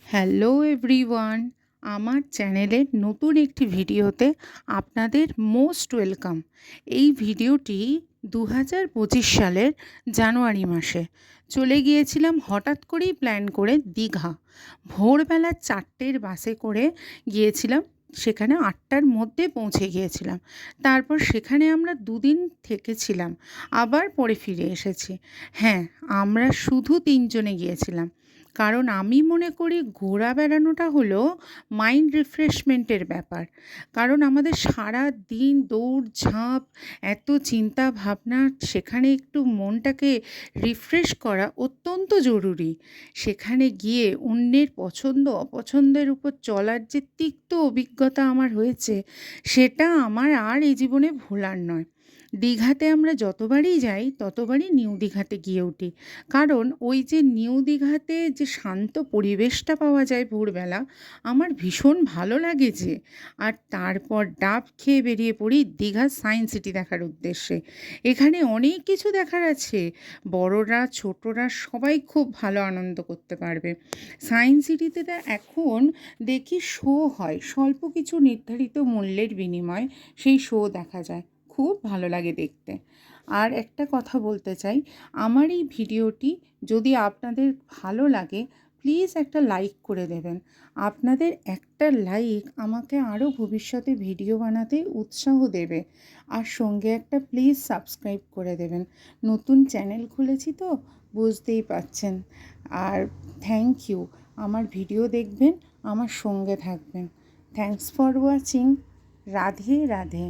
Hello everyone, আমার চ্যানেলের নতুন একটি ভিডিওতে আপনাদের মোস্ট ওয়েলকাম। এই ভিডিওটি 2025 সালের জানুয়ারি মাসে চলে গিয়েছিলাম হঠাৎ করেই প্ল্যান করে দীঘা। ভোরবেলা 4টের বাসে করে গিয়েছিলাম, সেখানে 8টার মধ্যে পৌঁছে গিয়েছিলাম। তারপর সেখানে আমরা দুদিন থেকেছিলাম, আবার পরে ফিরে এসেছি। হ্যাঁ, আমরা শুধু 3জনে গিয়েছিলাম, কারণ আমি মনে করি ঘোরা বেড়ানোটা হলো মাইন্ড রিফ্রেশমেন্টের ব্যাপার। কারণ আমাদের সারা দিন দৌড়ঝাঁপ, এত চিন্তা ভাবনা, সেখানে একটু মনটাকে রিফ্রেশ করা অত্যন্ত জরুরি। সেখানে গিয়ে অন্যের পছন্দ অপছন্দের উপর চলার যে তিক্ত অভিজ্ঞতা আমার হয়েছে, সেটা আমার আর এই জীবনে ভোলার নয়। দীঘাতে আমরা যতবারই যাই ততবারই নিউ দীঘাতে গিয়ে উঠি, কারণ ওই যে নিউ দীঘাতে যে শান্ত পরিবেশটা পাওয়া যায় ভোরবেলা, আমার ভীষণ ভালো লাগে যে। আর তারপর ডাব খেয়ে বেরিয়ে পড়ি দীঘা সায়েন্স সিটি দেখার উদ্দেশ্যে। এখানে অনেক কিছু দেখার আছে, বড়রা ছোটরা সবাই খুব ভালো আনন্দ করতে পারবে। সায়েন্স সিটিতে এখন দেখি শো হয়, স্বল্প কিছু নির্ধারিত মূল্যের বিনিময়ে সেই শো দেখা যায়, খুব ভালো লাগে দেখতে। আর একটা কথা বলতে চাই, আমার এই ভিডিওটি যদি আপনাদের ভালো লাগে প্লিজ একটা লাইক করে দেবেন। আপনাদের একটা লাইক আমাকে আরও ভবিষ্যতে ভিডিও বানাতে উৎসাহ দেবে। আর সঙ্গে একটা প্লিজ সাবস্ক্রাইব করে দেবেন। নতুন চ্যানেল খুলেছি তো, বুঝতেই পাচ্ছেন। আর থ্যাংক ইউ, আমার ভিডিও দেখবেন, আমার সঙ্গে থাকবেন। Thanks for watching. Radhe Radhe.